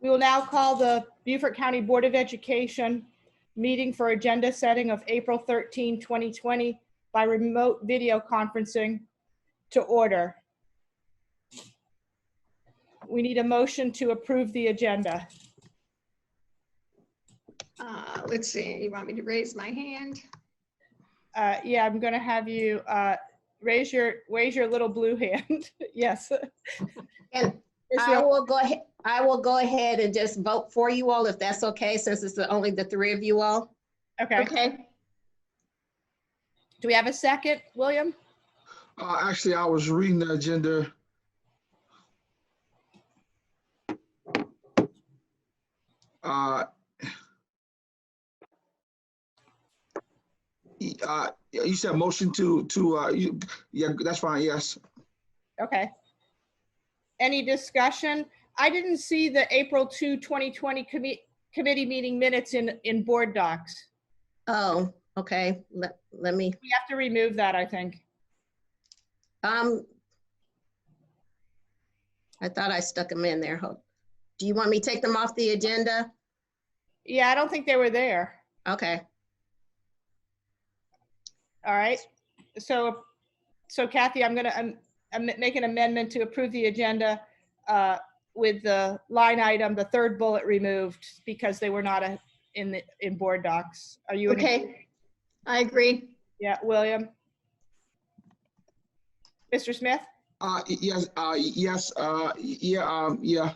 We will now call the Beaufort County Board of Education meeting for agenda setting of April 13, 2020 by remote video conferencing to order. We need a motion to approve the agenda. Let's see, you want me to raise my hand? Yeah, I'm going to have you raise your little blue hand. Yes. And I will go ahead and just vote for you all if that's okay, since it's only the three of you all. Okay. Okay. Do we have a second, William? Actually, I was reading the agenda. You said motion yeah, that's fine, yes. Okay. Any discussion? I didn't see the April 2, 2020 committee meeting minutes in board docs. Oh, okay. Let me. We have to remove that, I think. I thought I stuck them in there. Do you want me to take them off the agenda? Yeah, I don't think they were there. Okay. All right. So Kathy, I'm going to make an amendment to approve the agenda with the line item, the third bullet removed because they were not in board docs. Are you Okay? I agree. Yeah, William. Mr. Smith? Yes, yeah.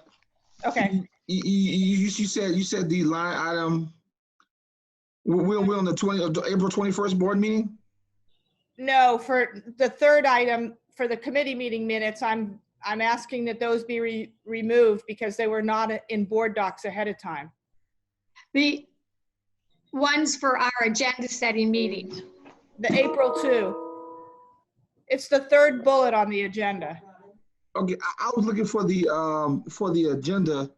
Okay. You said the line item. We're on the April 21st board meeting. No, for the third item for the committee meeting minutes, I'm asking that those be removed because they were not in board docs ahead of time. The ones for our agenda setting meeting. The April 2. It's the third bullet on the agenda. Okay, I was looking for the agenda.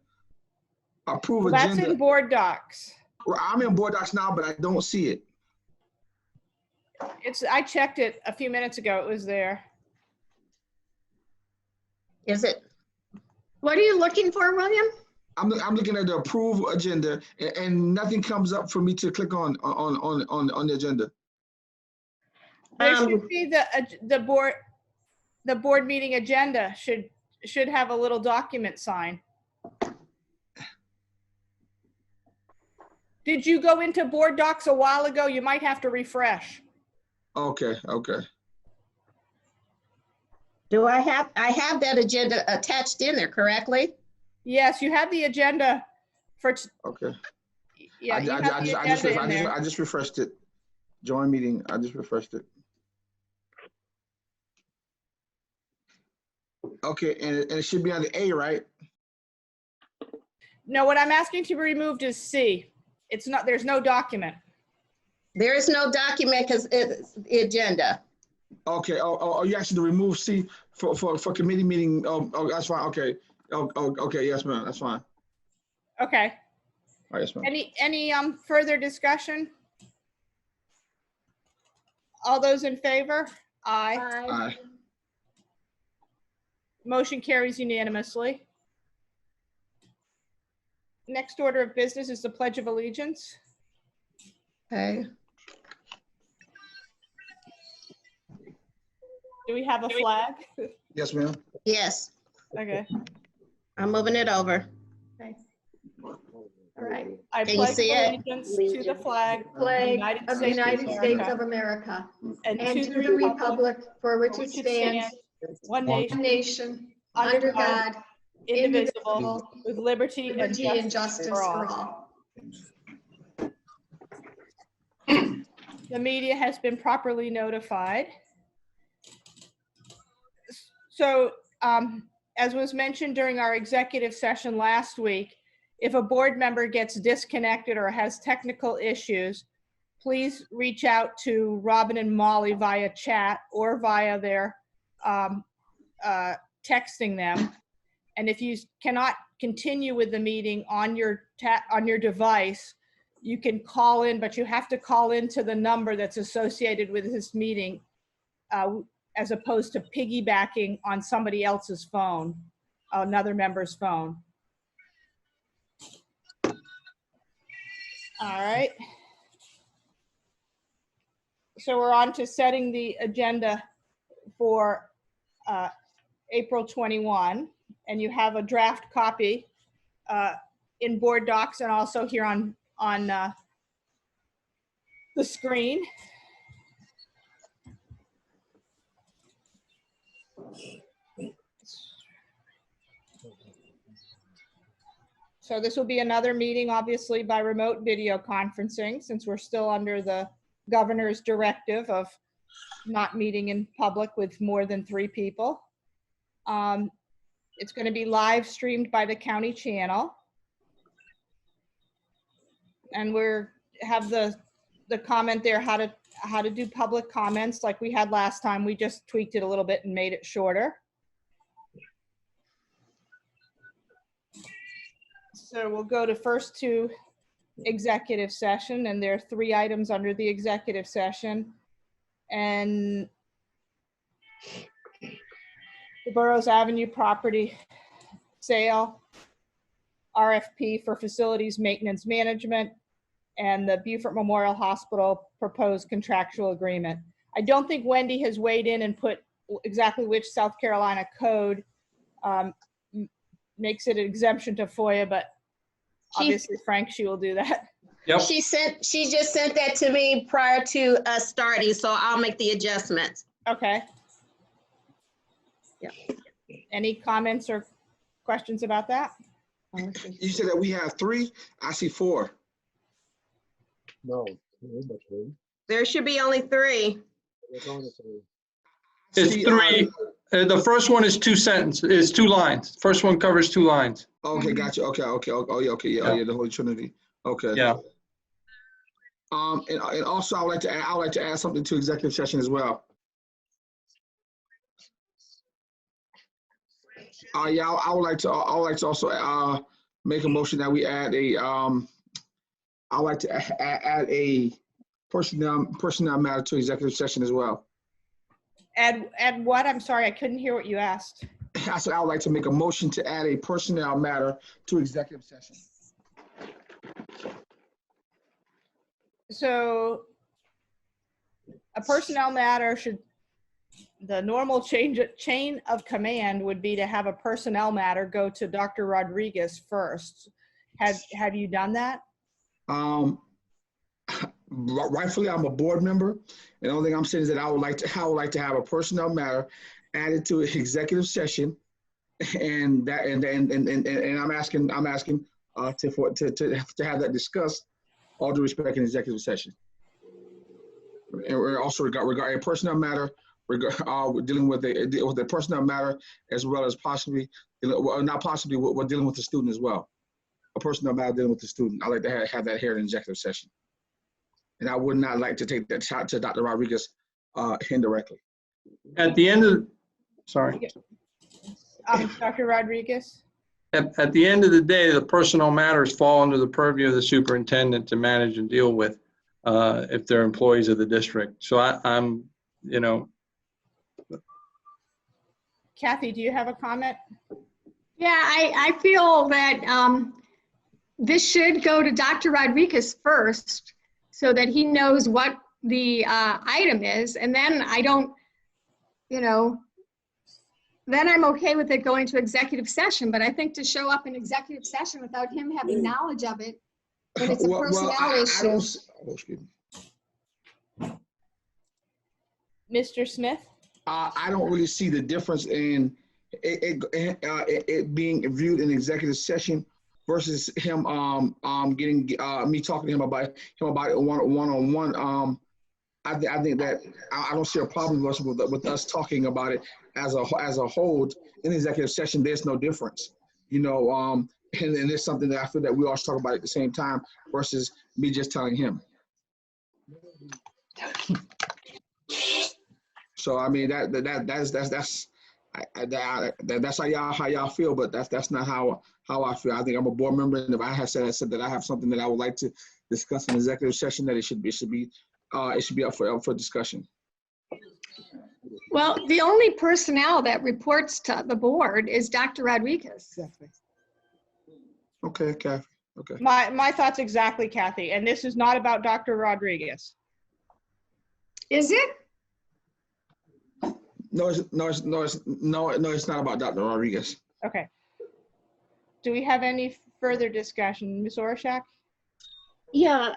Approve Well, that's agenda. in board docs. Well, I'm in board docs now, but I don't see it. I checked it a few minutes ago. It was there. Is it? What are you looking for, William? I'm looking at the approved agenda, and nothing comes up for me to click on the agenda. There should be the board meeting agenda should have a little document sign. Did you go into board docs a while ago? You might have to refresh. Okay. Do I have that agenda attached in there correctly? Yes, you have the agenda for. Okay. Yeah, I just refreshed it. Join meeting. I just refreshed it. Okay, and it should be on the A, right? No, what I'm asking to be removed is C. It's not. There's no document. There is no document because it's the agenda. Okay. Oh, you actually to remove C for committee meeting. Oh, that's fine. Okay. Okay. Yes, ma'am. That's fine. Okay. All right, yes, ma'am. Any further discussion? All those in favor? Aye. Aye. Motion carries unanimously. Next order of business is the Pledge of Allegiance. Okay. Do we have a flag? Yes, ma'am. Yes, Okay. I'm moving it over. Okay. All right. I Can you pledge see it? allegiance to the flag Flag of the United States of America and to the republic for which it stands, one one nation, nation, under God, indivisible, with liberty and justice for all. The media has been properly notified. So, as was mentioned during our executive session last week, if a board member gets disconnected or has technical issues, please reach out to Robin and Molly via chat or via their texting them. And if you cannot continue with the meeting on your device, you can call in, but you have to call into the number that's associated with this meeting, as opposed to piggybacking on somebody else's phone, another member's phone. All right. So we're on to setting the agenda for April 21, and you have a draft copy in board docs and also here on the screen. So this will be another meeting, obviously, by remote video conferencing, since we're still under the governor's directive of not meeting in public with more than 3 people. It's going to be live streamed by the county channel. And we're have the comment there how to do public comments like we had last time. We just tweaked it a little bit and made it shorter. So we'll go to first to executive session, and there are 3 items under the executive session. And the Burroughs Avenue property sale, RFP for facilities maintenance management, and the Beaufort Memorial Hospital proposed contractual agreement. I don't think Wendy has weighed in and put exactly which South Carolina code makes it an exemption to FOIA, but obviously, Frank, she will do that. Yep. She just sent that to me prior to us starting, so I'll make the adjustments. Okay. Yeah. Any comments or questions about that? You said that we have 3. I see 4. No. There should be only 3. It's See, 3. The first one is 2 sentences, is 2 lines. First one covers 2 lines. Okay, gotcha. Okay. Oh, yeah. Okay. Yeah. Yeah. The Holy Trinity. Okay. Yeah. And also I would like to add something to executive session as well. Yeah, I would like to also make a motion that we add a I'd like to add a personnel matter to executive session as well. Add what? I'm sorry, I couldn't hear what you asked. I said I would like to make a motion to add a personnel matter to executive session. So a personnel matter the normal chain of command would be to have a personnel matter go to Dr. Rodriguez first. Have you done that? Rightfully, I'm a board member, and the only thing I'm saying is that I would like to have a personnel matter added to executive session, and I'm asking to have that discussed, all due respect, in executive session. And we're also regarding a personnel matter, dealing with a personnel matter, as well as possibly, not possibly, we're dealing with the student as well. A personnel matter dealing with the student. I'd like to have that here in executive session. And I would not like to take that shot to Dr. Rodriguez indirectly. At the end of, sorry. Dr. Rodriguez? At the end of the day, the personnel matters fall under the purview of the superintendent to manage and deal with if they're employees of the district. So I'm, Kathy, do you have a comment? Yeah, I feel that this should go to Dr. Rodriguez first so that he knows what the item is. And then I don't, then I'm okay with it going to executive session. But I think to show up in executive session without him having knowledge of it, when it's a personnel issue. Mr. Smith? I don't really see the difference in it being viewed in executive session versus him getting me talking to him about it one-on-one. I think that I don't see a problem with us talking about it as a whole in executive session. There's no difference, and it's something that I feel that we all should talk about at the same time versus me just telling him. So I mean that's how y'all feel, but that's not how I feel. I think I'm a board member, and if I have said that I have something that I would like to discuss in executive session, that it should be up for discussion. Well, the only personnel that reports to the board is Dr. Rodriguez. Okay, Kathy. Okay. My thoughts exactly, Kathy, and this is not about Dr. Rodriguez. Is it? No, it's not about Dr. Rodriguez. Okay. Do we have any further discussion? Ms. Orshak? Yeah,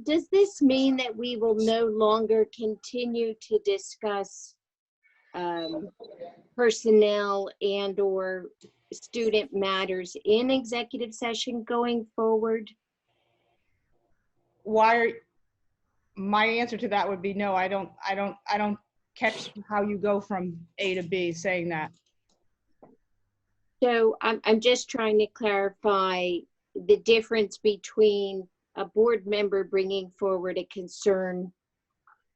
does this mean that we will no longer continue to discuss personnel and/or student matters in executive session going forward? My answer to that would be no. I don't catch how you go from A to B saying that. So I'm just trying to clarify the difference between a board member bringing forward a concern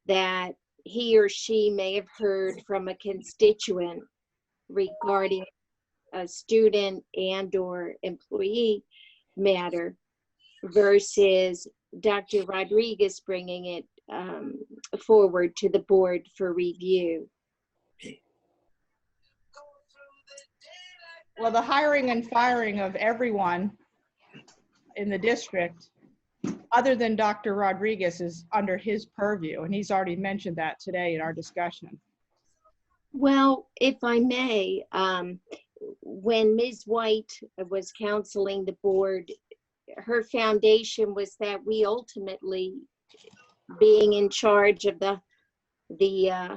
that he or she may have heard from a constituent regarding a student and/or employee matter versus Dr. Rodriguez bringing it forward to the board for review. Well, the hiring and firing of everyone in the district, other than Dr. Rodriguez, is under his purview, and he's already mentioned that today in our discussion. Well, if I may, when Ms. White was counseling the board, her foundation was that we ultimately, being in charge of the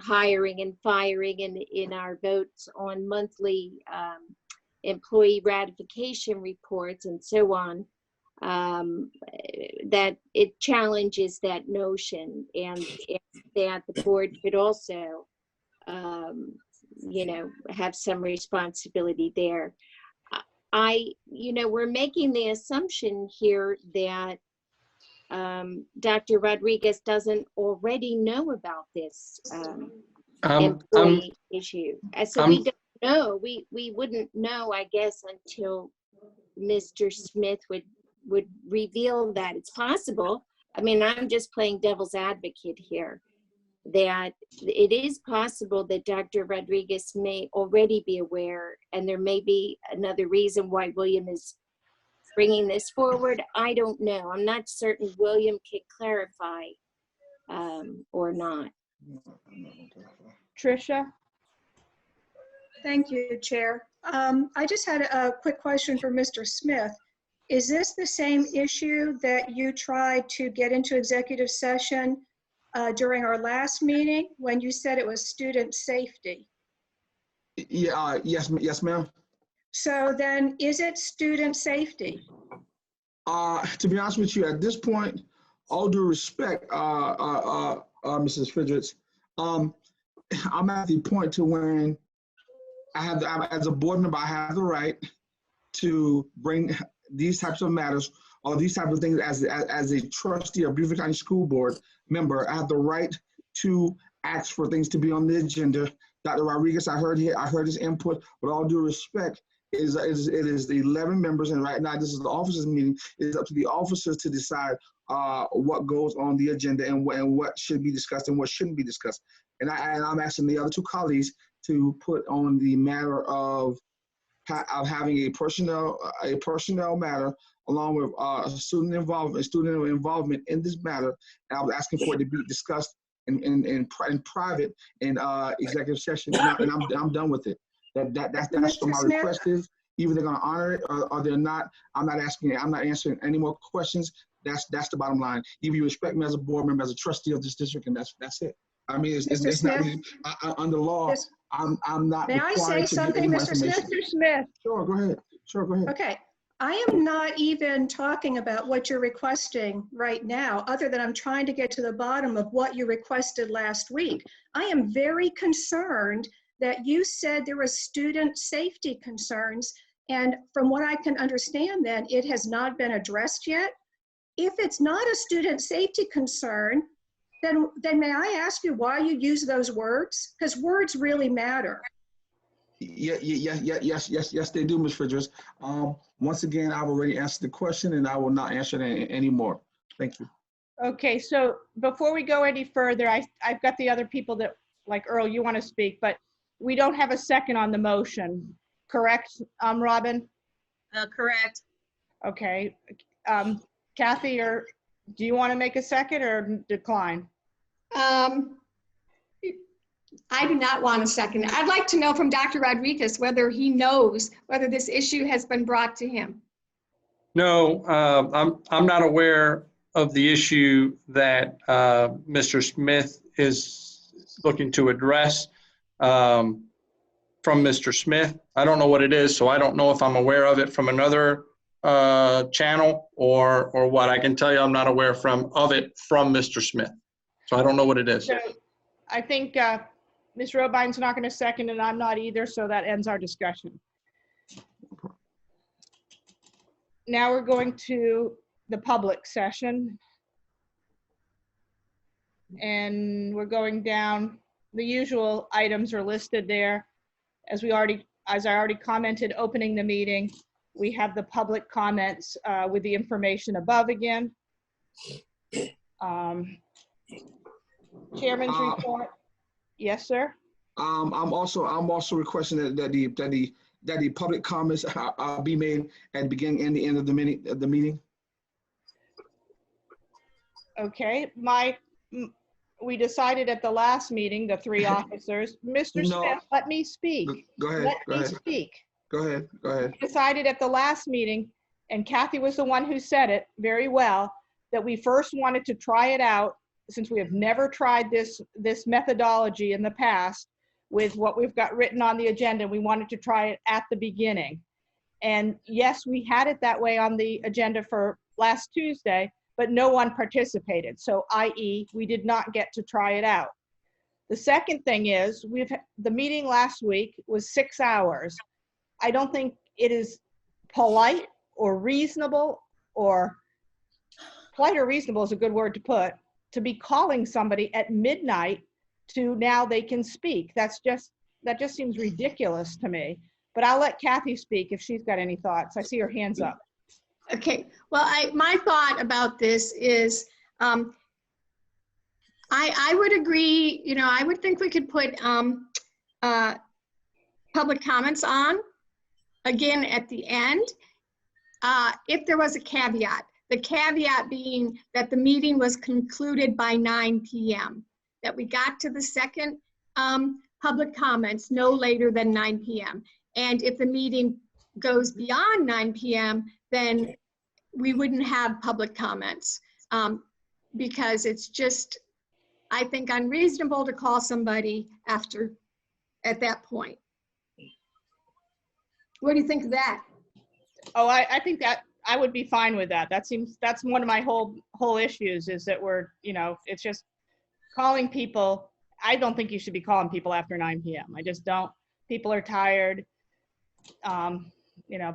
hiring and firing and in our votes on monthly employee ratification reports and so on, that it challenges that notion, and that the board could also have some responsibility there. We're making the assumption here that Dr. Rodriguez doesn't already know about this employee issue. So we don't know. We wouldn't know, I guess, until Mr. Smith would reveal that. It's possible. I mean, I'm just playing devil's advocate here, that it is possible that Dr. Rodriguez may already be aware, and there may be another reason why William is bringing this forward. I don't know. I'm not certain William can clarify or not. Tricia? Thank you, Chair. I just had a quick question for Mr. Smith. Is this the same issue that you tried to get into executive session during our last meeting when you said it was student safety? Yeah, yes, ma'am. So then, is it student safety? To be honest with you, at this point, all due respect, Mrs. Fredericks, I'm at the point to when as a board member, I have the right to bring these types of matters or these types of things as a trustee of Beaufort County School Board member. I have the right to ask for things to be on the agenda. Dr. Rodriguez, I heard his input. With all due respect, it is the 11 members, and right now this is the officers' meeting. It's up to the officers to decide what goes on the agenda and what should be discussed and what shouldn't be discussed. And I'm asking the other two colleagues to put on the matter of having a personnel matter along with student involvement in this matter. And I was asking for it to be discussed in private in executive session, and I'm done with it. That's what my request is. Either they're going to honor it or they're not. I'm not answering any more questions. That's the bottom line. Either you respect me as a board member, as a trustee of this district, and that's it. I mean, it's not really, under law. I'm not. May I say something, Mr. Smith? Mr. Smith. Sure, go ahead. Okay. I am not even talking about what you're requesting right now, other than I'm trying to get to the bottom of what you requested last week. I am very concerned that you said there was student safety concerns, and from what I can understand then, it has not been addressed yet. If it's not a student safety concern, then may I ask you why you use those words? Because words really matter. Yes, they do, Ms. Fredericks. Once again, I've already answered the question, and I will not answer it anymore. Thank you. Okay, so before we go any further, I've got the other people that, like Earl, you want to speak, but we don't have a second on the motion, correct, Robin? Correct. Okay. Kathy, or do you want to make a second or decline? I do not want a second. I'd like to know from Dr. Rodriguez whether he knows whether this issue has been brought to him. No, I'm not aware of the issue that Mr. Smith is looking to address from Mr. Smith. I don't know what it is, so I don't know if I'm aware of it from another channel or what. I can tell you I'm not aware of it from Mr. Smith. So I don't know what it is. So I think Ms. Robine's not going to second, and I'm not either, so that ends our discussion. Now we're going to the public session. And we're going down, the usual items are listed there. As I already commented, opening the meeting, we have the public comments with the information above again. Chairman's report. Yes, sir. I'm also requesting that the public comments be made at the beginning and the end of the meeting. Okay, we decided at the last meeting, the three officers, Mr. No. Smith, let me speak. Go ahead. Let me speak. Go ahead. We decided at the last meeting, and Kathy was the one who said it very well, that we first wanted to try it out, since we have never tried this methodology in the past with what we've got written on the agenda. We wanted to try it at the beginning. And yes, we had it that way on the agenda for last Tuesday, but no one participated. So i.e., we did not get to try it out. The second thing is, the meeting last week was 6 hours. I don't think it is polite or reasonable, or polite or reasonable is a good word to put, to be calling somebody at midnight to now they can speak. That just seems ridiculous to me. But I'll let Kathy speak if she's got any thoughts. I see her hands up. Okay, well, my thought about this is, I would agree, I would think we could put public comments on, again, at the end, if there was a caveat. The caveat being that the meeting was concluded by 9 p.m., that we got to the second public comments no later than 9 p.m. And if the meeting goes beyond 9 p.m., then we wouldn't have public comments because it's just, I think, unreasonable to call somebody at that point. What do you think of that? Oh, I think that I would be fine with that. That's one of my whole issues, is that we're, it's just calling people. I don't think you should be calling people after 9 p.m. I just don't. People are tired.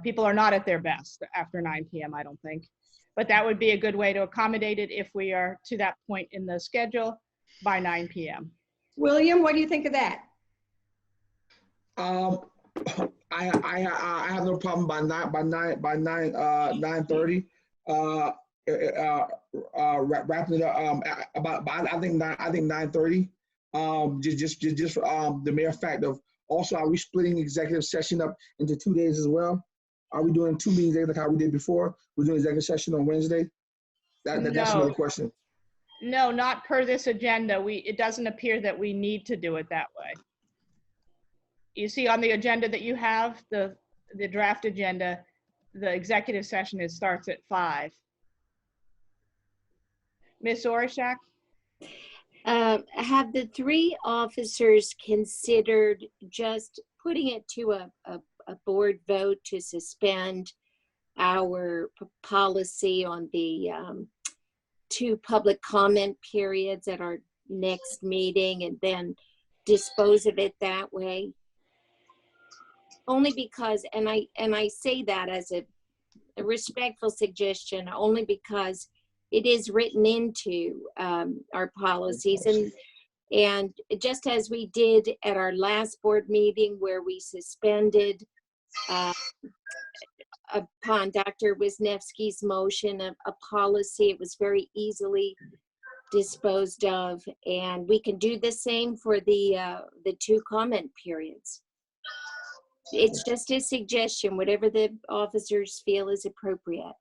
People are not at their best after 9 p.m., I don't think. But that would be a good way to accommodate it if we are to that point in the schedule by 9 p.m. William, what do you think of that? I have no problem by 9:30. Wrapping it up about I think 9:30. Just the mere fact of, also, are we splitting executive session up into 2 days as well? Are we doing 2 meetings like how we did before? We're doing executive session on Wednesday? That's another question. No, not per this agenda. It doesn't appear that we need to do it that way. You see on the agenda that you have, the draft agenda, the executive session, starts at 5. Ms. Orishak? Have the 3 officers considered just putting it to a board vote to suspend our policy on the 2 public comment periods at our next meeting and then dispose of it that way? Only because, and I say that as a respectful suggestion, only because it is written into our policies, and just as we did at our last board meeting where we suspended upon Dr. Wisniewski's motion a policy, it was very easily disposed of, and we can do the same for the 2 comment periods. it's just a suggestion, whatever the officers feel is appropriate.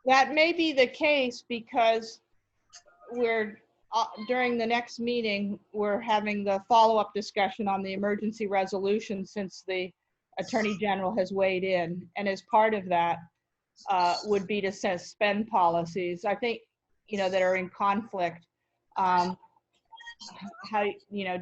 That may be the case because we're, during the next meeting, we're having the follow-up discussion on the emergency resolution since the Attorney General has weighed in. And as part of that would be to suspend policies, I think, that are in conflict. How, do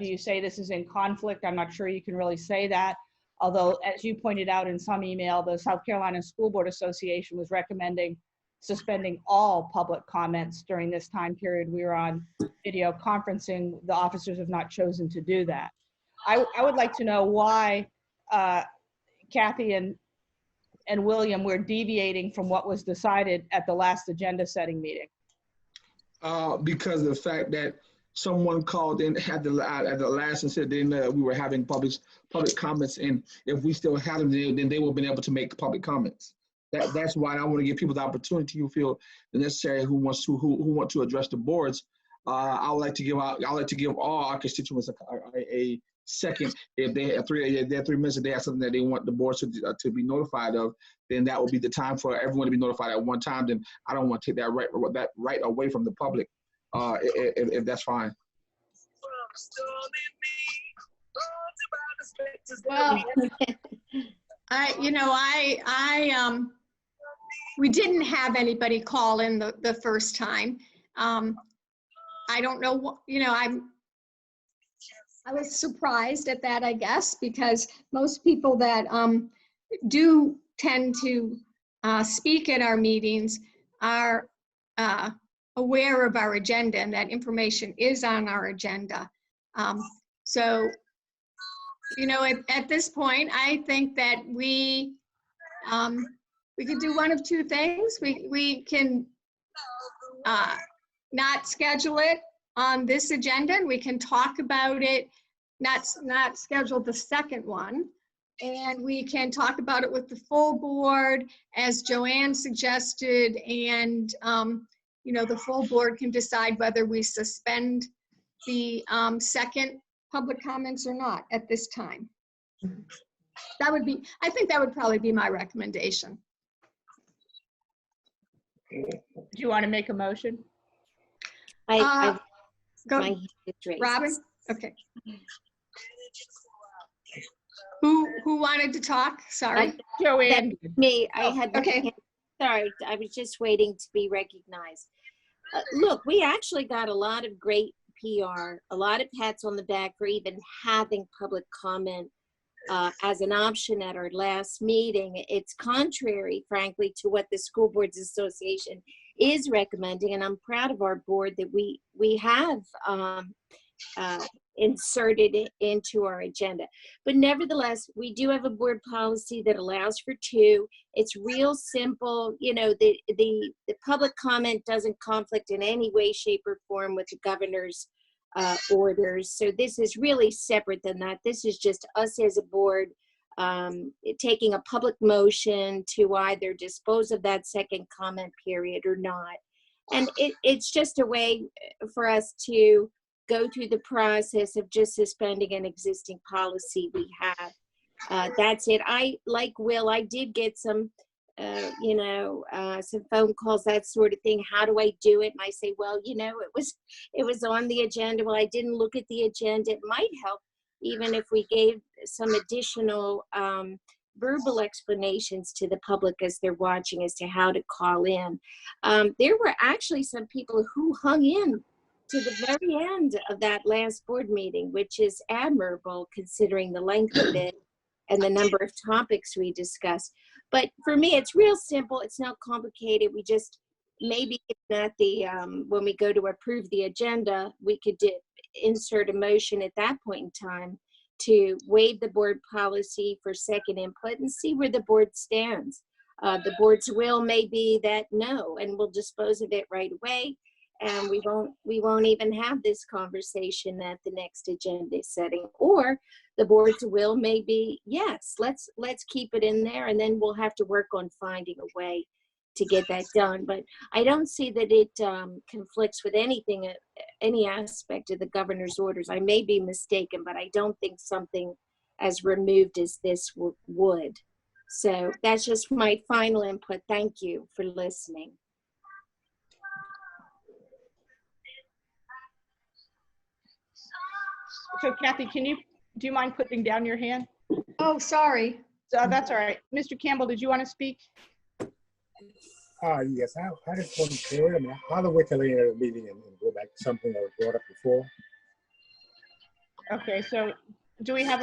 you say this is in conflict? I'm not sure you can really say that. Although, as you pointed out in some email, the South Carolina School Board Association was recommending suspending all public comments during this time period we were on video conferencing. The officers have not chosen to do that. I would like to know why Kathy and William were deviating from what was decided at the last agenda setting meeting. Because of the fact that someone called in at the last and said we were having public comments, and if we still had them, then they would have been able to make public comments. That's why I want to give people the opportunity who feel necessary, who want to address the boards. I would like to give all our constituents a second. If they have 3 minutes, if they have something that they want the boards to be notified of, then that will be the time for everyone to be notified at one time. Then I don't want to take that right away from the public, if that's fine. Well, we didn't have anybody call in the first time. I don't know what, I was surprised at that, I guess, because most people that do tend to speak at our meetings are aware of our agenda, and that information is on our agenda. So, at this point, I think that we could do one of two things. We can not schedule it on this agenda, and we can talk about it, not schedule the second one, and we can talk about it with the full board, as Joanne suggested, and the full board can decide whether we suspend the second public comments or not at this time. I think that would probably be my recommendation. Do you want to make a motion? Go, My hand is raised. Robin? Okay. Who wanted to talk? Sorry. Joanne. Me, I had my Okay. hand- sorry, I was just waiting to be recognized. Look, we actually got a lot of great PR, a lot of pats on the back for even having public comment as an option at our last meeting. It's contrary, frankly, to what the School Boards Association is recommending, and I'm proud of our board that we have inserted it into our agenda. But nevertheless, we do have a board policy that allows for 2. It's real simple. The public comment doesn't conflict in any way, shape, or form with the governor's orders. So this is really separate than that. This is just us as a board taking a public motion to either dispose of that second comment period or not. And it's just a way for us to go through the process of just suspending an existing policy we have. That's it. Like Will, I did get some some phone calls, that sort of thing. How do I do it? And I say, well, it was on the agenda. Well, I didn't look at the agenda. It might help even if we gave some additional verbal explanations to the public as they're watching as to how to call in. There were actually some people who hung in to the very end of that last board meeting, which is admirable considering the length of it and the number of topics we discussed. But for me, it's real simple. It's not complicated. We just maybe at the when we go to approve the agenda, we could insert a motion at that point in time to waive the board policy for second input and see where the board stands. The board's will may be that no, and we'll dispose of it right away. And we won't even have this conversation at the next agenda setting. Or the board's will may be, yes, let's keep it in there, and then we'll have to work on finding a way to get that done. But I don't see that it conflicts with anything, any aspect of the governor's orders. I may be mistaken, but I don't think something as removed as this would. So that's just my final input. Thank you for listening. So Kathy, do you mind putting down your hand? Oh, sorry. So that's all right. Mr. Campbell, did you want to speak? Yes, I just want to clear, I mean, how do we tell the meeting and go back to something that was brought up before? Okay, so do we have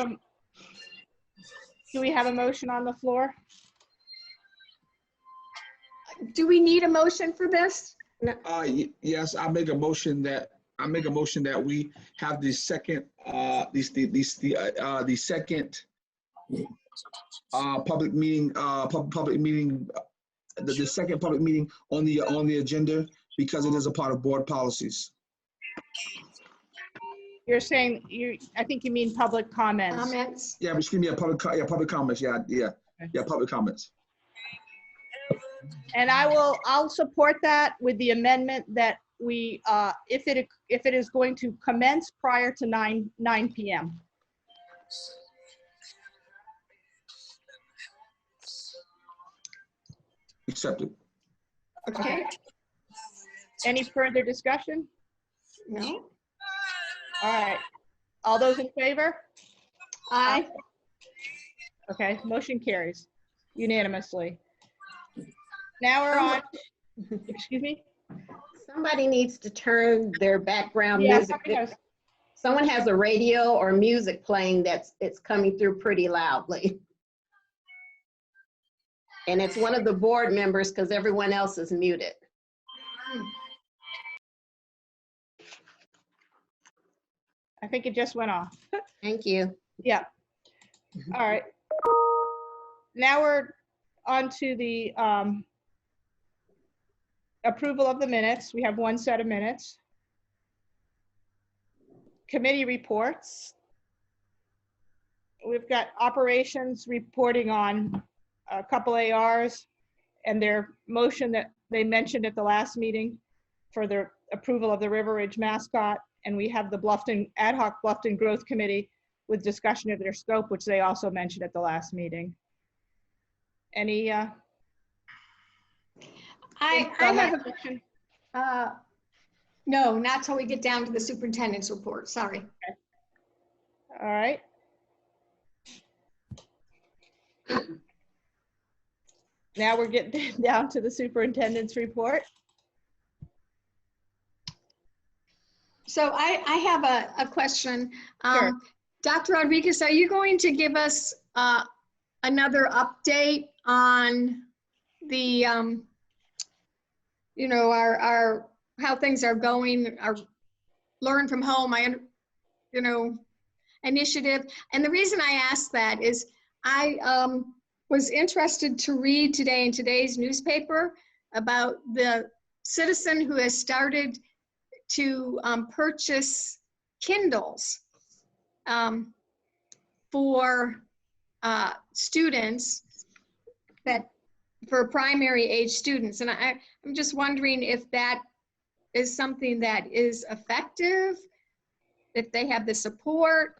a motion on the floor? Do we need a motion for this? Yes, I make a motion that we have the second public meeting the second public meeting on the agenda, because it is a part of board policies. You're saying I think you mean public comments. Comments? Yeah, excuse me, public comments. Yeah, public comments. And I'll support that with the amendment that we, if it is going to commence prior to 9 p.m. Accepted. Okay. Any further discussion? No? All right. All those in favor? Aye. Okay, motion carries unanimously. Now we're on, excuse me? Somebody needs to turn their background Yeah, music. somebody has- Someone has a radio or music playing it's coming through pretty loudly. And it's one of the board members because everyone else is muted. I think it just went off. Thank you. Yeah. All right. Now we're on to the approval of the minutes. We have one set of minutes. Committee reports. We've got operations reporting on a couple ARs and their motion that they mentioned at the last meeting for their approval of the River Ridge mascot. And we have the ad hoc Bluffton Growth Committee with discussion of their scope, which they also mentioned at the last meeting. Any? I have no, not till we get down to the superintendent's report. Sorry. Okay. All right. Now we're getting down to the superintendent's report. So I have a question. Sure. Dr. Rodriguez, are you going to give us another update on the, our how things are going, our Learn from Home, initiative? And the reason I asked that is I was interested to read today in today's newspaper about the citizen who has started to purchase Kindles for students, for primary age students. And I'm just wondering if that is something that is effective, if they have the support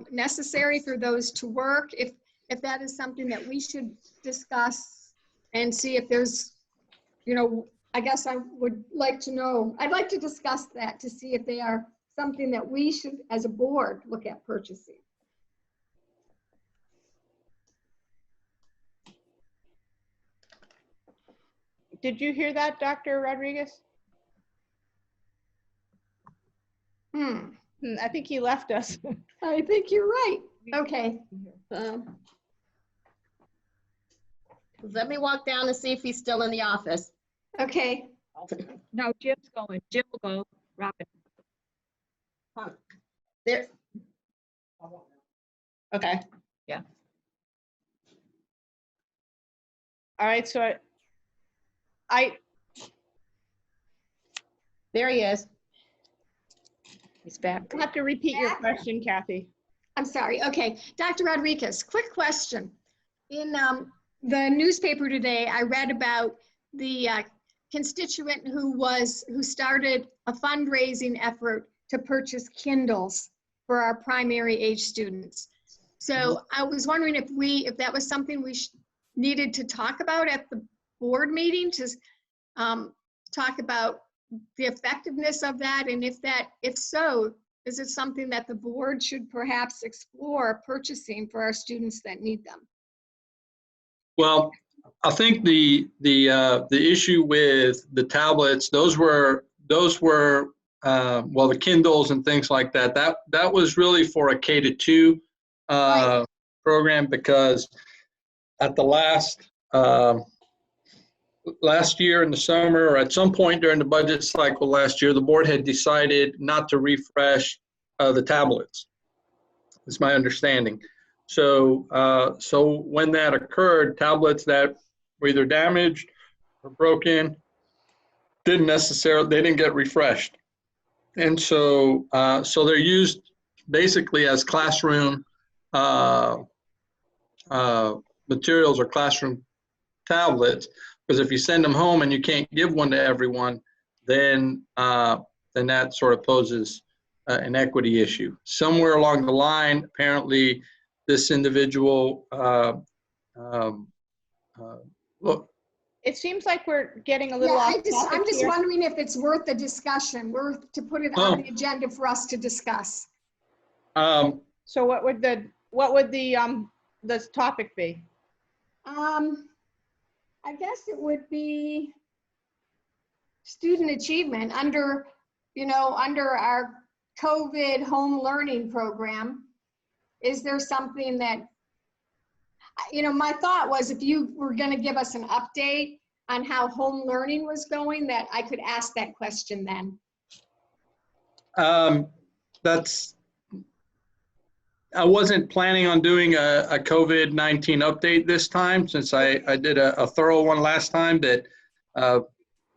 necessary for those to work, if that is something that we should discuss and see if there's, I guess I would like to know, I'd like to discuss that to see if they are something that we should, as a board, look at purchasing. Did you hear that, Dr. Rodriguez? I think he left us. I think you're right. Okay. Let me walk down and see if he's still in the office. Okay. No, Jim's going. Jim will go. Robin. There. Okay. Yeah. All right, so There he is. He's back. you'll have to repeat your question, Kathy. I'm sorry. Okay. Dr. Rodriguez, quick question. In the newspaper today, I read about constituent who started a fundraising effort to purchase Kindles for our primary age students. So I was wondering if that was something we needed to talk about at the board meeting, to talk about the effectiveness of that, and if so, is it something that the board should perhaps explore purchasing for our students that need them? Well, I think the issue with the tablets, those were well, the Kindles and things like that. That was really for a K-2 Right. program, because at the last year in the summer, or at some point during the budget cycle last year, the board had decided not to refresh the tablets. It's my understanding. So when that occurred, tablets that were either damaged or broken they didn't get refreshed. And so they're used basically as classroom materials or classroom tablets, because if you send them home and you can't give one to everyone, then that sort of poses an equity issue. Somewhere along the line, apparently, this individual look. It seems like we're getting a little off topic I'm just here. wondering if it's worth the discussion, worth to put it on the agenda for us to discuss. So what would the topic be? I guess it would be student achievement under our COVID home learning program. Is there something that, my thought was, if you were going to give us an update on how home learning was going, that I could ask that question then. I wasn't planning on doing a COVID-19 update this time, since I did a thorough one last time. But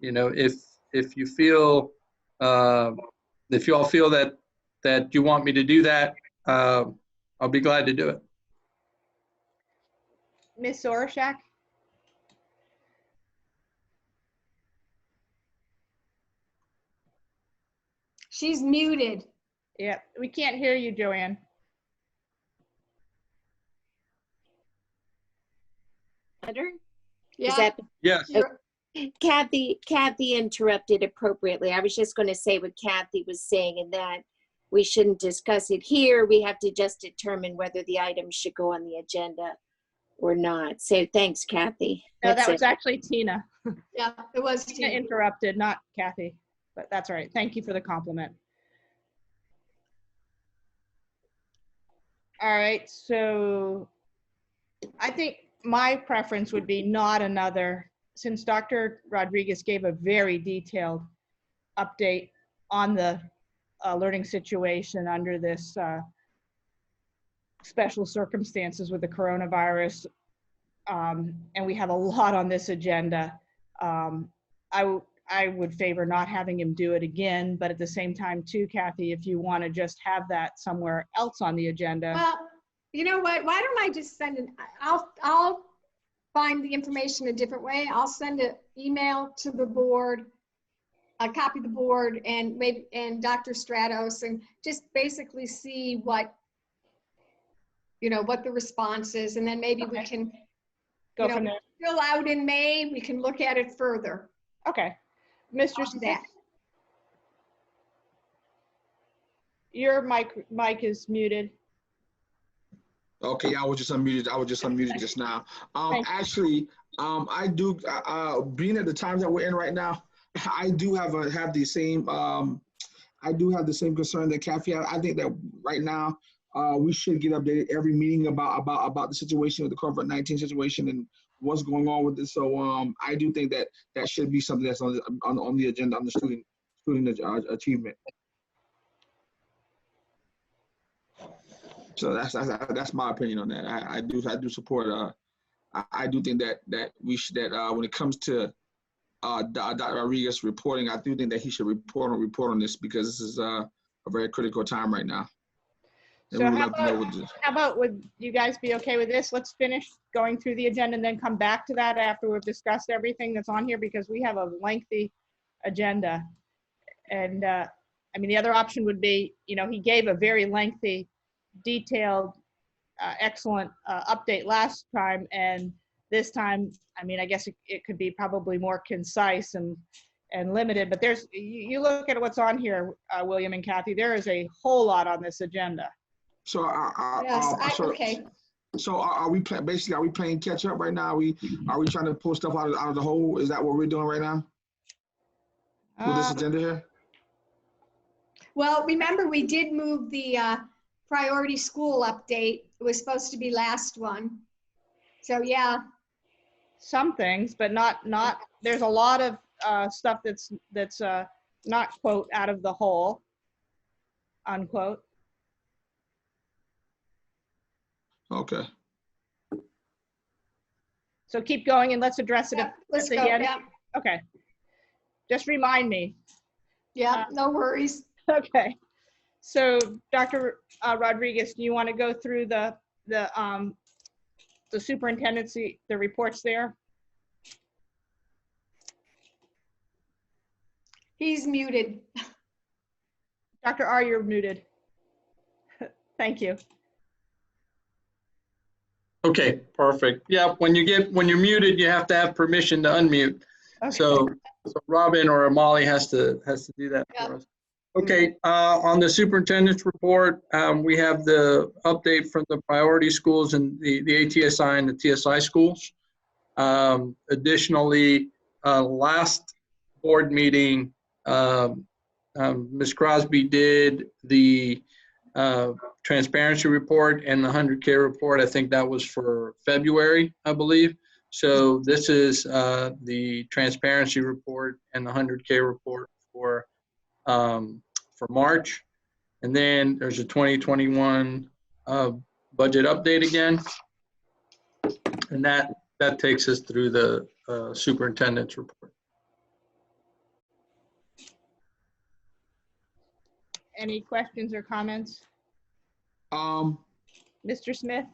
if you feel if you all feel that you want me to do that, I'll be glad to do it. Ms. Sorashak? She's muted. Yeah, we can't hear you, Joanne. Better? Yeah. Is that, Yes. Kathy interrupted appropriately. I was just going to say what Kathy was saying, and that we shouldn't discuss it here. We have to just determine whether the item should go on the agenda or not. So thanks, Kathy. No, that was actually Tina. Yeah, it was Tina Tina. interrupted, not Kathy, but that's all right. Thank you for the compliment. All right, so I think my preference would be not another, since Dr. Rodriguez gave a very detailed update on the learning situation under this special circumstances with the coronavirus, and we have a lot on this agenda. I would favor not having him do it again, but at the same time too, Kathy, if you want to just have that somewhere else on the agenda. Well, you know what? Why don't I just send an? I'll find the information a different way. I'll send an email to the board, a copy of the board, and Dr. Stratos, and just basically see what the response is, and then maybe we can Go from there. fill out in May. We can look at it further. Okay, Mr. Do that. Your mic is muted. Okay, yeah, I was just unmuted just now. Actually, I do, being at the times that we're in right now, I do have the same concern that Kathy had. I think that right now, we should get updated every meeting about the situation with the COVID-19 situation and what's going on with this. So I do think that should be something that's on the agenda on the student achievement. So that's my opinion on that. I do support. I do think that we should when it comes to Dr. Rodriguez reporting, I do think that he should report on this, because this is a very critical time right now. And So we would how like to know about, what this. how about, would you guys be okay with this? Let's finish going through the agenda and then come back to that after we've discussed everything that's on here, because we have a lengthy agenda. And I mean, the other option would be, you know, he gave a very lengthy, detailed, excellent update last time. And this time, I mean, I guess it could be probably more concise and limited, but there's, you look at what's on here, William and Kathy, there is a whole lot on this agenda. So, Yes, okay. So are we basically, are we playing catch up right now? Are we trying to pull stuff out of the hole? Is that what we're doing right now with this agenda here? Well, remember, we did move the priority school update. It was supposed to be last one. So, yeah. Some things, but not, there's a lot of stuff that's not, quote, out of the hole, unquote. Okay. So keep going and let's address it Yeah, at let's the go. end. Yeah, Okay. Just remind me. yeah, no worries. Okay. So Dr. Rodriguez, do you want to go through the superintendency, the reports there? He's muted. Dr. R, you're muted. Thank you. Okay, perfect. Yeah, when you're muted, you have to have permission to unmute. Okay. So Robin or Molly has to do that for us. Okay, on the superintendent's report, we have the update from the priority schools and the ATSI and the TSI schools. Additionally, last board meeting, Ms. Crosby did the transparency report and the 100K report. I think that was for February, I believe. So this is the transparency report and the 100K report for March. And then there's a 2021 budget update again. And that takes us through the superintendent's report. Any questions or comments? Mr. Smith?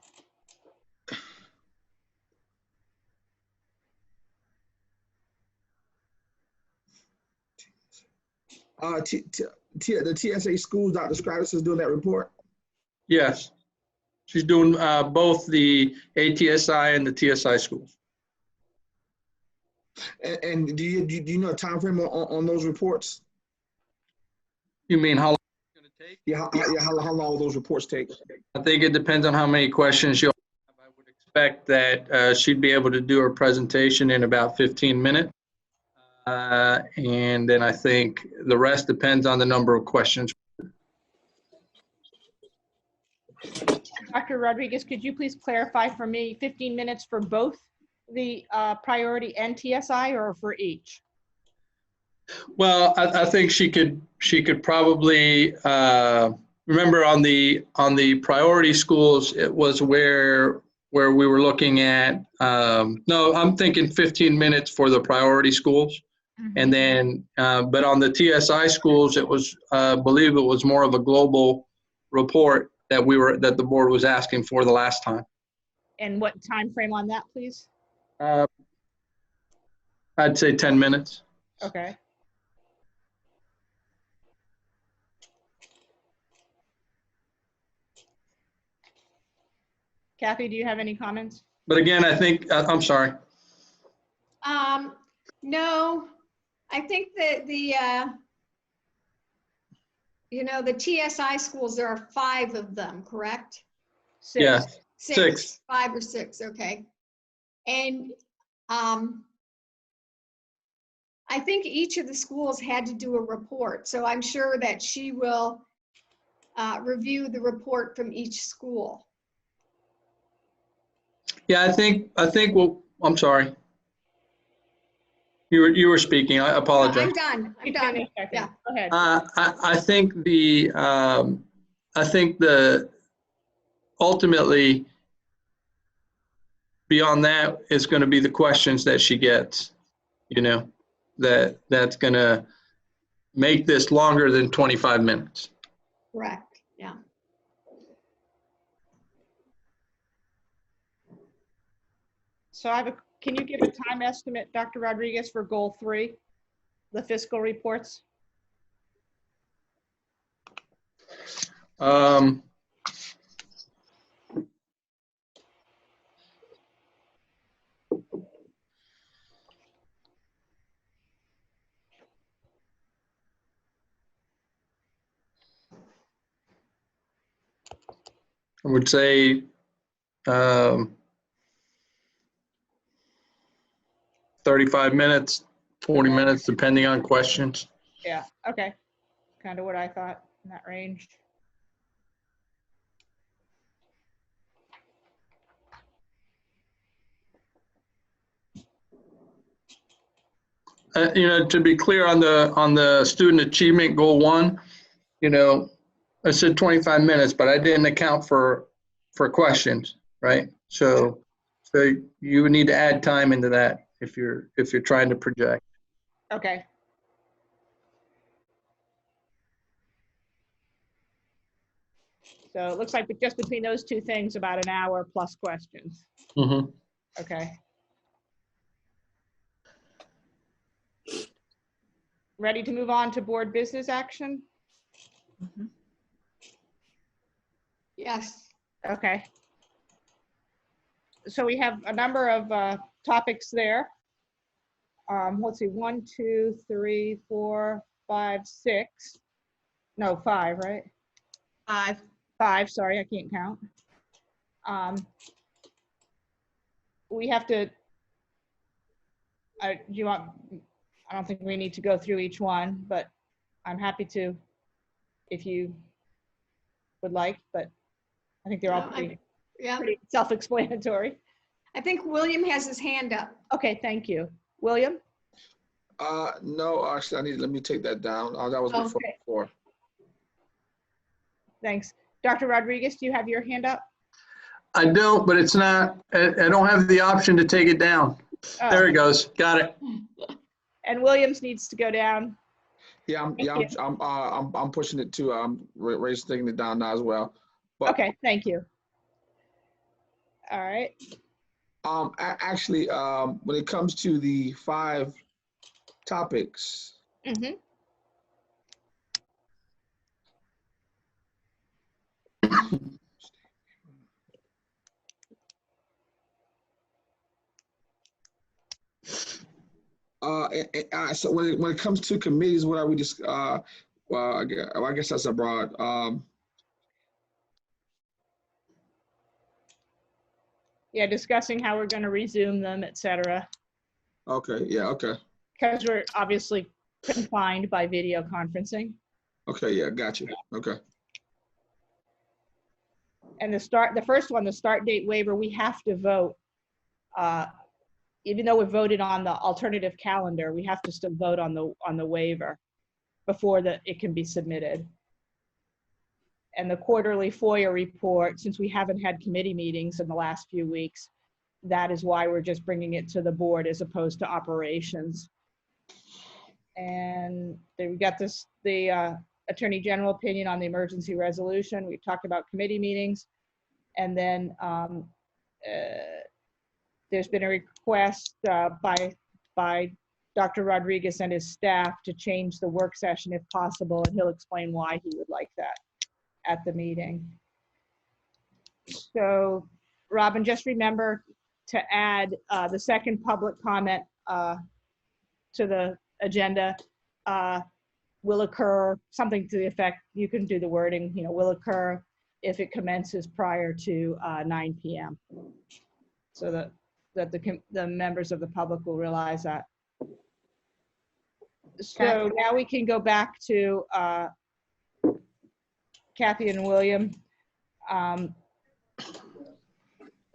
The TSA schools, Dr. Stratus is doing that report? Yes, she's doing both the ATSI and the TSI schools. And do you know a time frame on those reports? You mean how long it's going to take? Yeah, how long will those reports take? I think it depends on how many questions you'll have. I would expect that she'd be able to do her presentation in about 15 minutes. And then I think the rest depends on the number of questions. Dr. Rodriguez, could you please clarify for me, 15 minutes for both the priority and TSI or for each? Well, I think she could probably remember on the priority schools, it was where we were looking at, no, I'm thinking 15 minutes for the priority schools. Mm-hmm. And then, but on the TSI schools, it was, I believe it was more of a global report that the board was asking for the last time. And what time frame on that, please? I'd say 10 minutes. Okay. Kathy, do you have any comments? But again, I think, I'm sorry. No, I think that the TSI schools, there are 5 of them, correct? 6. Yeah, 6. 5 or 6, okay. And I think each of the schools had to do a report, so I'm sure that she will review the report from each school. Yeah, I think, well, I'm sorry. You were speaking, I apologize. I'm done. Yeah. Go ahead. I think ultimately beyond that is going to be the questions that she gets, that's going to make this longer than 25 minutes. Correct, yeah. So can you give a time estimate, Dr. Rodriguez, for goal 3, the fiscal reports? I would say 35 minutes, 40 minutes, depending on questions. Yeah, okay. Kind of what I thought, in that range. To be clear on the student achievement goal 1, I said 25 minutes, but I didn't account for questions, right? So you would need to add time into that if you're trying to project. Okay. So it looks like just between those 2 things, about an hour plus questions. Mm-hmm. Okay. Ready to move on to board business action? Yes. Okay. So we have a number of topics there. Let's see, 1, 2, 3, 4, 5, 6. No, 5, right? 5, sorry, I can't count. We have to, I don't think we need to go through each one, but I'm happy to if you would like, but I think they're all pretty self-explanatory. I think William has his hand up. Okay, thank you. William? No, actually, let me take that down. That was before. Thanks. Dr. Rodriguez, do you have your hand up? I don't, but it's not, I don't have the option to take it down. Oh. There it goes. Got it. And Williams needs to go down. Yeah, I'm pushing it too. Ray's taking it down now as well. But, okay, thank you. All right. Actually, when it comes to the 5 topics, Mm-hmm. So when it comes to committees, what are we just well, I guess that's abroad. Yeah, discussing how we're going to resume them, et cetera. Okay. Yeah. Okay. Because we're obviously confined by video conferencing. Okay. Yeah. Got you. Okay. And the first one, the start date waiver, we have to vote. Even though we voted on the alternative calendar, we have to still vote on the waiver before it can be submitted. And the quarterly FOIA report, since we haven't had committee meetings in the last few weeks, that is why we're just bringing it to the board as opposed to operations. And then we got the Attorney General opinion on the emergency resolution. We've talked about committee meetings. And then there's been a request by Dr. Rodriguez and his staff to change the work session if possible, and he'll explain why he would like that at the meeting. So, Robin, just remember to add the second public comment to the agenda will occur, something to the effect, you can do the wording, will occur if it commences prior to 9 p.m. So that the members of the public will realize that. So now we can go back to Kathy and William.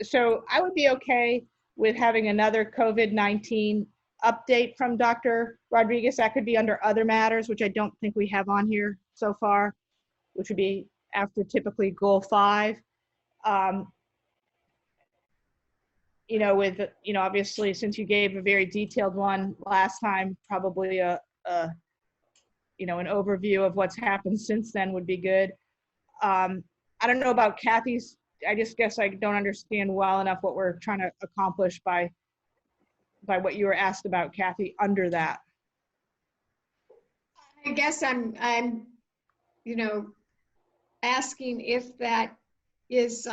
So I would be okay with having another COVID-19 update from Dr. Rodriguez. That could be under other matters, which I don't think we have on here so far, which would be after typically goal 5. Obviously, since you gave a very detailed one last time, probably an overview of what's happened since then would be good. I don't know about Kathy's just guess I don't understand well enough what we're trying to accomplish by what you were asked about, Kathy, under that. I guess I'm, you know, asking if that is,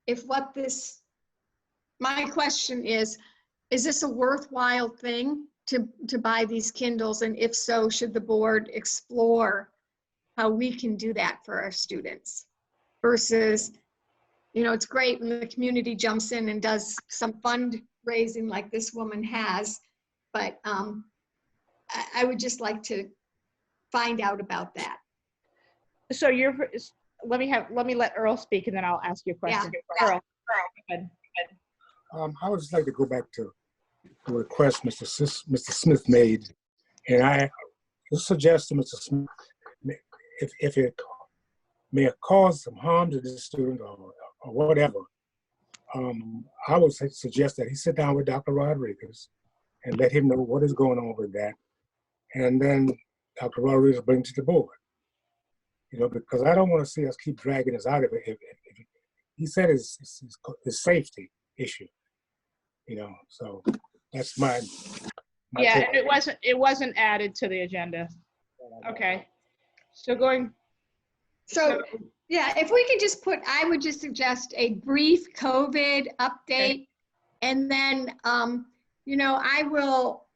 if what this, my question is this a worthwhile thing to buy these Kindles? And if so, should the board explore how we can do that for our students? Versus, you know, it's great when the community jumps in and does some fundraising like this woman has, but I would just like to find out about that. So let me let Earl speak and then I'll ask you a question. Yeah. Earl, go ahead. I would just like to go back to the request Mr. Smith made, and I suggest to Mr. Smith, if it may cause some harm to this student or whatever, I would suggest that he sit down with Dr. Rodriguez and let him know what is going on with that, and then Dr. Rodriguez bring it to the board. You know, because I don't want to see us keep dragging this out of it. If he said it's safety issue, you know, so that's my Yeah, take. and it wasn't added to the agenda. Okay, So yeah, if we could just put, I would just suggest a brief COVID update, Okay. and then you know, I will,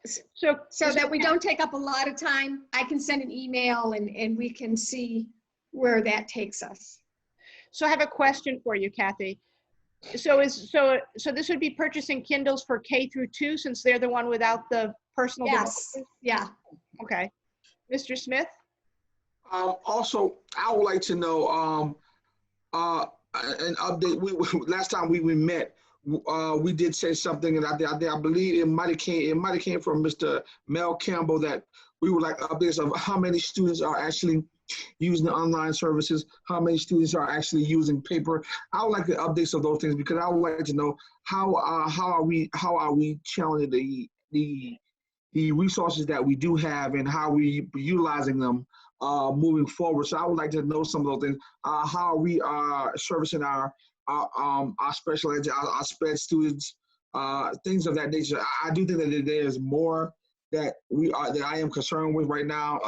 so that we don't take up a lot of time, I can send an email and we can see where that takes us. So I have a question for you, Kathy. So this would be purchasing Kindles for K-2 since they're the one without the personal Yes, devices? yeah. Okay. Mr. Smith? Also, I would like to know an update. Last time we met, we did say something, and I believe it might have came from Mr. Mel Campbell that we would like updates of how many students are actually using the online services, how many students are actually using paper. I would like the updates of those things because I would like to know how are we channeling the resources that we do have and how we utilizing them moving forward. So I would like to know some of those things. How are we servicing our special ed, our SPED students, things of that nature. I do think that there's more that I am concerned with right now,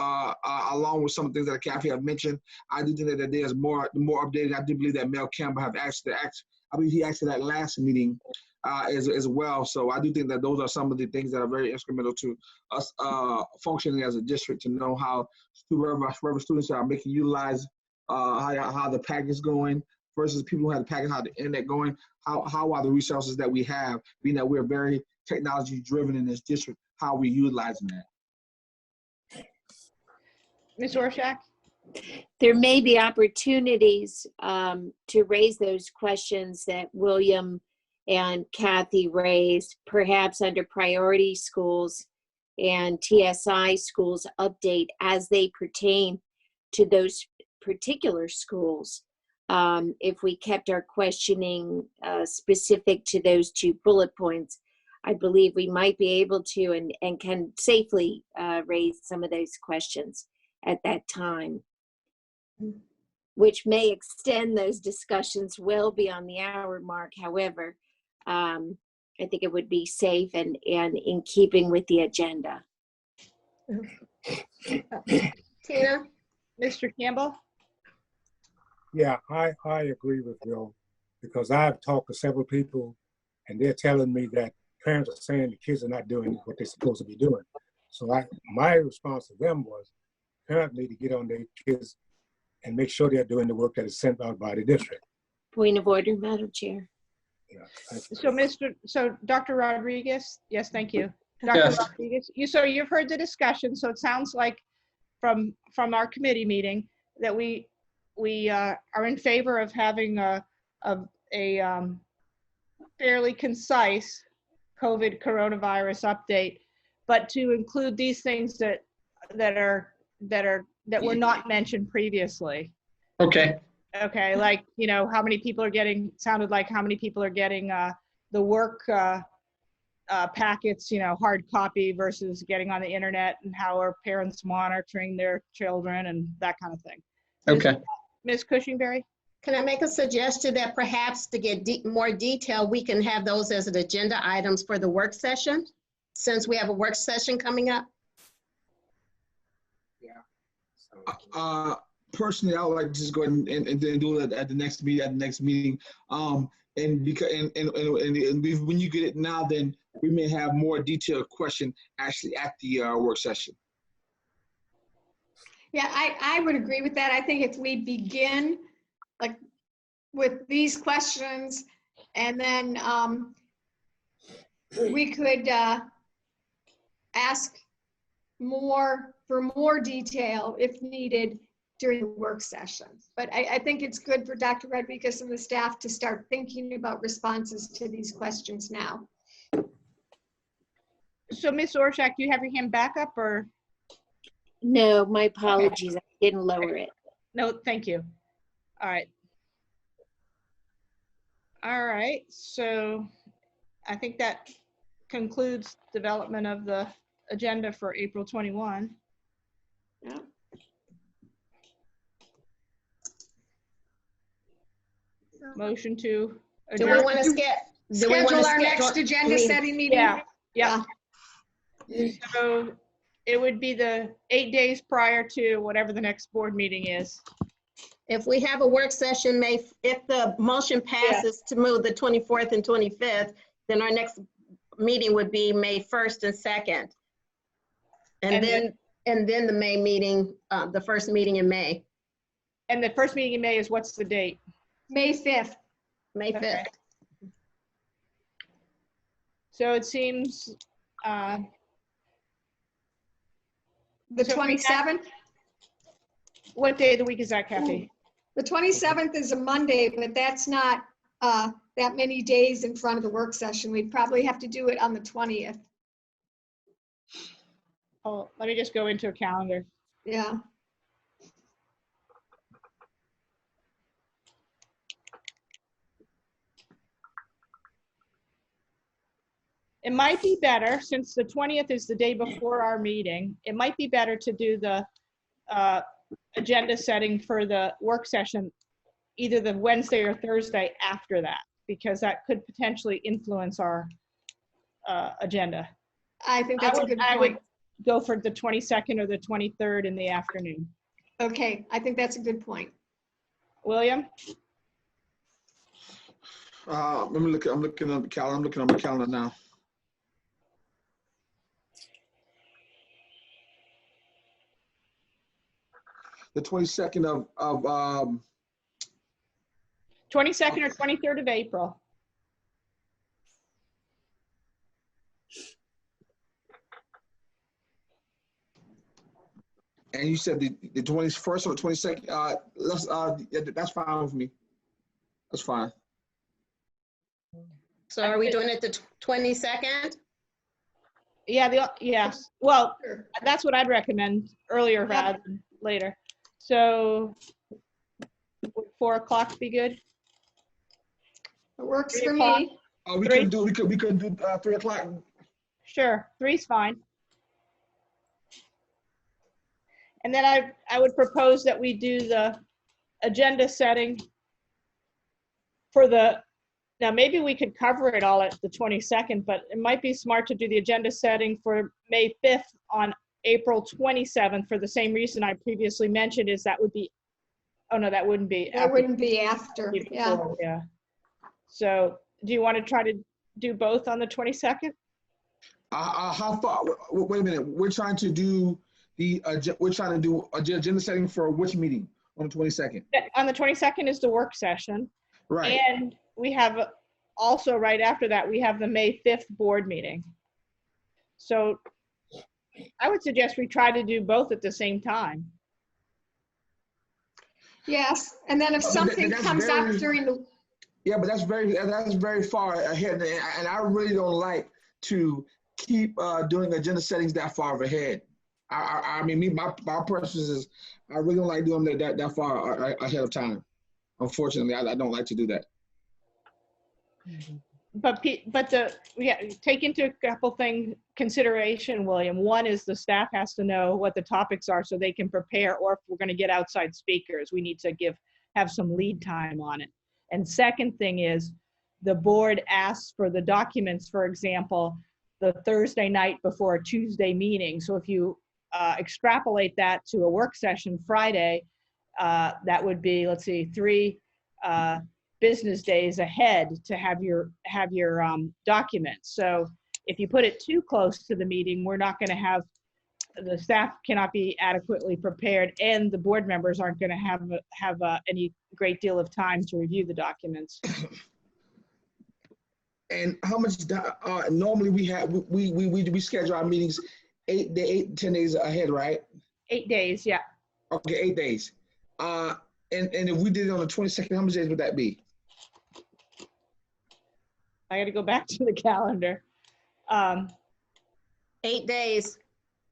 along with some of the things that Kathy have mentioned. I do think that there's more updated. I do believe that Mel Campbell have asked I believe he asked that last meeting as well. So I do think that those are some of the things that are very instrumental to us functioning as a district, to know how wherever students are making utilize how the package is going versus people who have the package, how the internet going, how are the resources that we have, being that we're very technology driven in this district, how are we utilizing that? Ms. Orshak? There may be opportunities to raise those questions that William and Kathy raised, perhaps under priority schools and TSI schools update as they pertain to those particular schools. If we kept our questioning specific to those 2 bullet points, I believe we might be able to and can safely raise some of those questions at that time, which may extend those discussions well beyond the hour mark. However, I think it would be safe and in keeping with the agenda. Tina? Mr. Campbell? Yeah, I agree with Bill, because I've talked to several people and they're telling me that parents are saying the kids are not doing what they're supposed to be doing. So my response to them was, parents need to get on their kids and make sure they're doing the work that is sent out by the district. Point of order, Madam Chair. Yeah, So Dr. Rodriguez, yes, thank you. Dr. Yes. Rodriguez, you've heard the discussion, so it sounds like from our committee meeting that we are in favor of having a fairly concise coronavirus update, but to include these things that were not mentioned previously. Okay. Okay, like, how many people are getting, sounded like how many people are getting the work packets, hard copy versus getting on the internet, and how are parents monitoring their children and that kind of thing. Okay. Ms. Cushingberry? Can I make a suggestion that perhaps to get more detail, we can have those as an agenda items for the work session, since we have a work session coming up? Personally, I would like to just go ahead and then do it at the next meeting. And because when you get it now, then we may have more detailed question actually at the work session. Yeah, I would agree with that. I think if we begin like with these questions and then we could ask for more detail if needed during the work session. But I think it's good for Dr. Rodriguez and the staff to start thinking about responses to these questions now. So Ms. Orszak, do you have your hand back up or? No, my apologies. I didn't lower it. No, thank you. All right. All right, so I think that concludes development of the agenda for April 21. Yeah. Motion to Do we adjourn. want to Schedule our next agenda setting meeting? Yeah. So it would be the 8 days prior to whatever the next board meeting is. If we have a work session, if the motion passes to move the 24th and 25th, then our next meeting would be May 1st and 2nd. And then the May meeting, the first meeting in May. And the first meeting in May is what's the date? May 5th. May 5th. Okay. So it seems The So we 27th? what day of the week is that, Kathy? The 27th is a Monday, but that's not that many days in front of the work session. We'd probably have to do it on the 20th. Oh, let me just go into a calendar. Yeah. It might be better, since the 20th is the day before our meeting, it might be better to do the agenda setting for the work session either the Wednesday or Thursday after that, because that could potentially influence our agenda. I think that's a good I would point. go for the 22nd or the 23rd in the afternoon. Okay, I think that's a good point. William? I'm looking on the calendar. I'm looking on my calendar now. The 22nd of 22nd or 23rd of April. and you said the 21st or the 22nd. That's fine with me. That's fine. So are we doing it the 22nd? Yeah, yes. Well, that's what I'd recommend earlier rather than later. So would 4 o'clock be good? It works 3 for o'clock? me. Oh, we Three? could do 3 o'clock. Sure, 3's fine. And then I would propose that we do the agenda setting for now maybe we could cover it all at the 22nd, but it might be smart to do the agenda setting for May 5th on April 27th for the same reason I previously mentioned, is that would be, oh no, that wouldn't be. That wouldn't be after, yeah. Yeah. So do you want to try to do both on the 22nd? How far? Wait a minute. We're trying to do agenda setting for which meeting on the 22nd? On the 22nd is the work session. Right. And we have also right after that, we have the May 5th board meeting. So I would suggest we try to do both at the same time. Yes, and then if something comes up during the. Yeah, but that's very far ahead, and I really don't like to keep doing agenda settings that far ahead. I mean, my preference is I really don't like doing that far ahead of time. Unfortunately, I don't like to do that. But take into a couple things consideration, William. One is the staff has to know what the topics are so they can prepare, or if we're going to get outside speakers, we need to give have some lead time on it. And second thing is, the board asks for the documents, for example, the Thursday night before a Tuesday meeting. So if you extrapolate that to a work session Friday, that would be, let's see, 3 business days ahead to have your documents. So if you put it too close to the meeting, we're not going to have, the staff cannot be adequately prepared, and the board members aren't going to have any great deal of time to review the documents. And how much normally we schedule our meetings 10 days ahead, right? 8 days, yeah. Okay, 8 days. And if we did it on the 22nd, how many days would that be? I got to go back to the calendar. 8 days.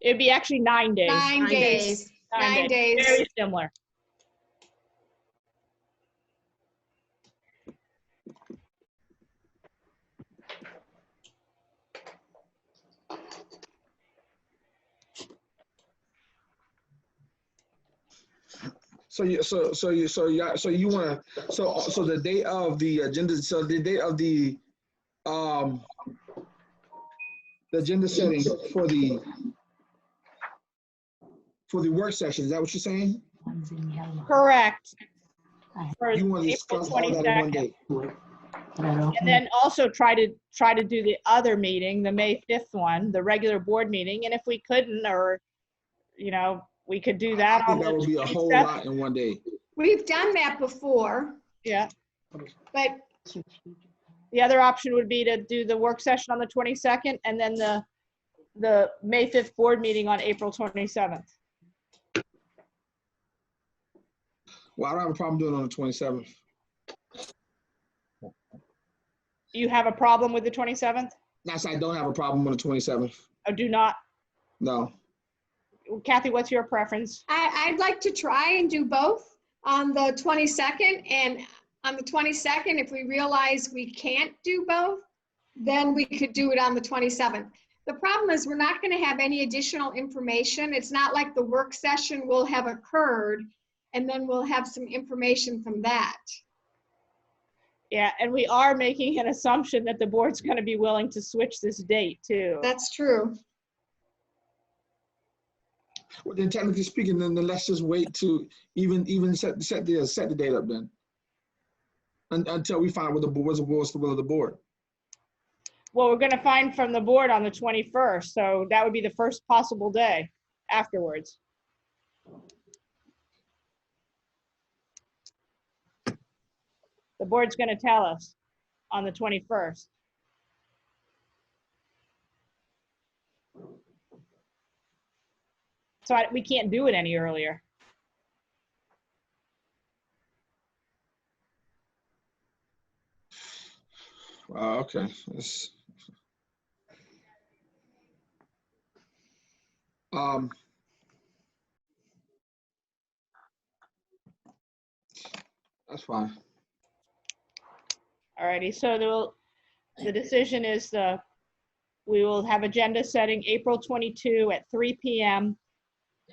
It'd be actually 9 days. 9 days. 9 days. Very similar. So the day of the agenda, so the day of the agenda setting for the work session, is that what you're saying? Correct. For You want to April discuss all that in one day? And then also try to do the other meeting, the May 5th one, the regular board meeting. And if we couldn't, or, you know, we could do that. I think that would be a whole lot in one day. We've done that before, Yeah. but The other option would be to do the work session on the 22nd and then the May 5th board meeting on April 27th. Well, I don't have a problem doing it on the 27th. You have a problem with the 27th? That's, I don't have a problem on the 27th. Or do not? No. Kathy, what's your preference? I'd like to try and do both on the 22nd. And on the 22nd, if we realize we can't do both, then we could do it on the 27th. The problem is we're not going to have any additional information. It's not like the work session will have occurred and then we'll have some information from that. Yeah, and we are making an assumption that the board's going to be willing to switch this date too. That's true. Well, then technically speaking, then let's just wait to even set the date up then. Until we find what what's the will of the board. Well, we're going to find from the board on the 21st, so that would be the first possible day afterwards. The board's going to tell us on the 21st. So we can't do it any earlier. Okay. That's fine. Alrighty, so the decision is we will have agenda setting April 22 at 3 p.m.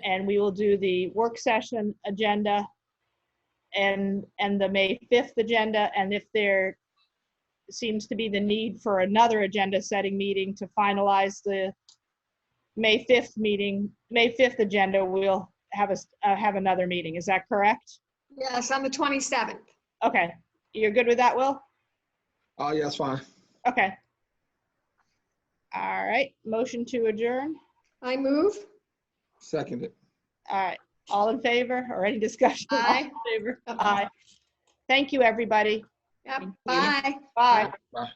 and we will do the work session agenda and the May 5th agenda. And if there seems to be the need for another agenda setting meeting to finalize the May 5th meeting, May 5th agenda, we'll have another meeting. Is that correct? Yes, on the 27th. Okay, you're good with that, Will? Oh, yeah, that's fine. Okay. All right, motion to adjourn. I move. Seconded. All right, all in favor or any discussion? Aye. All in favor? Aye. Thank you, everybody. Yep. Bye. Bye. Bye.